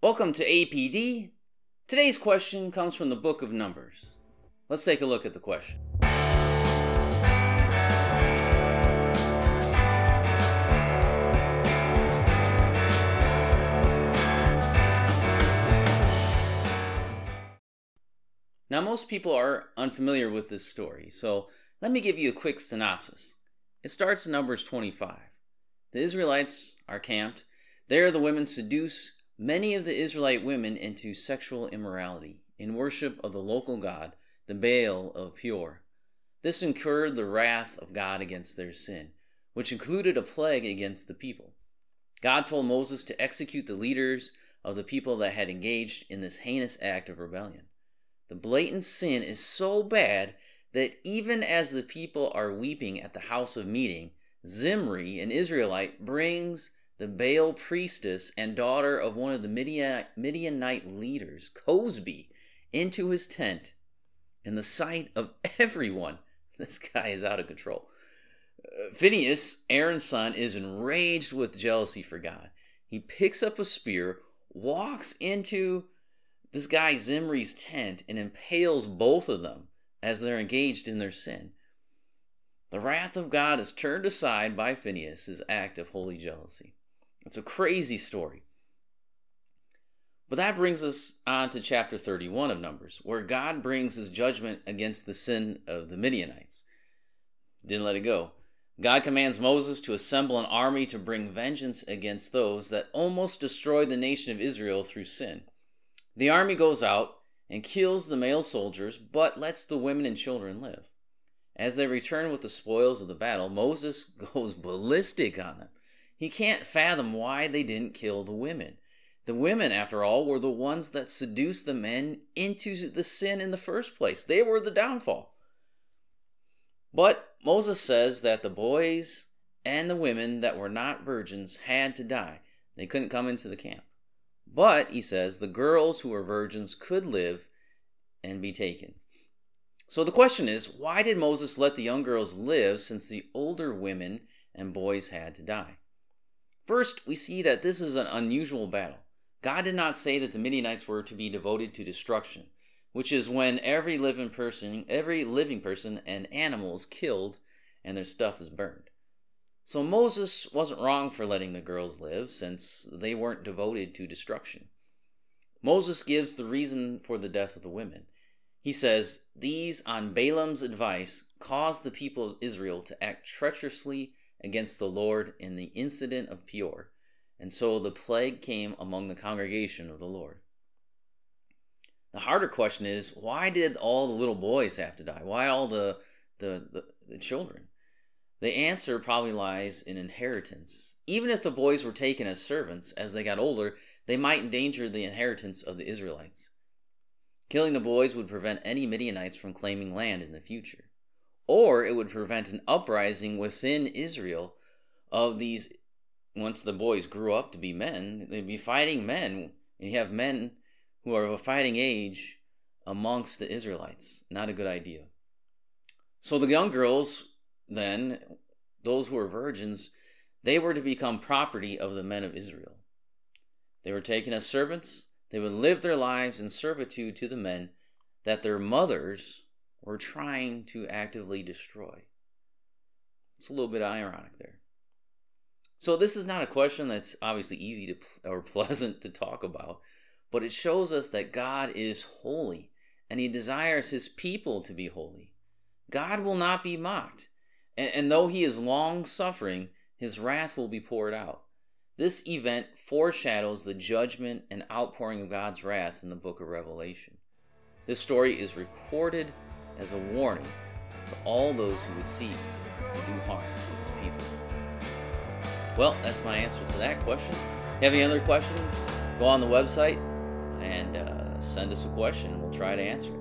Welcome to APD. Today's question comes from the book of Numbers. Let's take a look at the question. Now, most people are unfamiliar with this story, so let me give you a quick synopsis. It starts in Numbers 25. The Israelites are camped. There the women seduce many of the Israelite women into sexual immorality in worship of the local god, the Baal of Peor. This incurred the wrath of God against their sin, which included a plague against the people. God told Moses to execute the leaders of the people that had engaged in this heinous act of rebellion. The blatant sin is so bad that even as the people are weeping at the house of meeting, Zimri, an Israelite, brings the Baal priestess and daughter of one of the Midianite leaders, Cozbi, into his tent in the sight of everyone. This guy is out of control. Phinehas, Aaron's son, is enraged with jealousy for God. He picks up a spear, walks into this guy Zimri's tent, and impales both of them as they're engaged in their sin. The wrath of God is turned aside by Phinehas' act of holy jealousy. It's a crazy story. But that brings us on to chapter 31 of Numbers, where God brings his judgment against the sin of the Midianites. Didn't let it go. God commands Moses to assemble an army to bring vengeance against those that almost destroyed the nation of Israel through sin. The army goes out and kills the male soldiers, but lets the women and children live. As they return with the spoils of the battle, Moses goes ballistic on them. He can't fathom why they didn't kill the women. The women, after all, were the ones that seduced the men into the sin in the first place. They were the downfall. But Moses says that the boys and the women that were not virgins had to die. They couldn't come into the camp. But, he says, the girls who were virgins could live and be taken. So the question is, why did Moses let the young girls live since the older women and boys had to die? First, we see that this is an unusual battle. God did not say that the Midianites were to be devoted to destruction, which is when every living person and animal is killed and their stuff is burned. So Moses wasn't wrong for letting the girls live, since they weren't devoted to destruction. Moses gives the reason for the death of the women. He says, "These, on Balaam's advice, caused the people of Israel to act treacherously against the Lord in the incident of Peor, and so the plague came among the congregation of the Lord." The harder question is, why did all the little boys have to die? Why all the children? The answer probably lies in inheritance. Even if the boys were taken as servants, as they got older, they might endanger the inheritance of the Israelites. Killing the boys would prevent any Midianites from claiming land in the future. Or it would prevent an uprising within Israel of these, once the boys grew up to be men, they'd be fighting men. And you have men who are of a fighting age amongst the Israelites. Not a good idea. So the young girls, then, those who were virgins, they were to become property of the men of Israel. They were taken as servants. They would live their lives in servitude to the men that their mothers were trying to actively destroy. It's a little bit ironic there. So this is not a question that's obviously easy to or pleasant to talk about, but it shows us that God is holy, and he desires his people to be holy. God will not be mocked. And though he is long-suffering, his wrath will be poured out. This event foreshadows the judgment and outpouring of God's wrath in the book of Revelation. This story is recorded as a warning to all those who would seek to do harm to his people. Well, that's my answer to that question. If you have any other questions, go on the website and send us a question, and we'll try to answer it.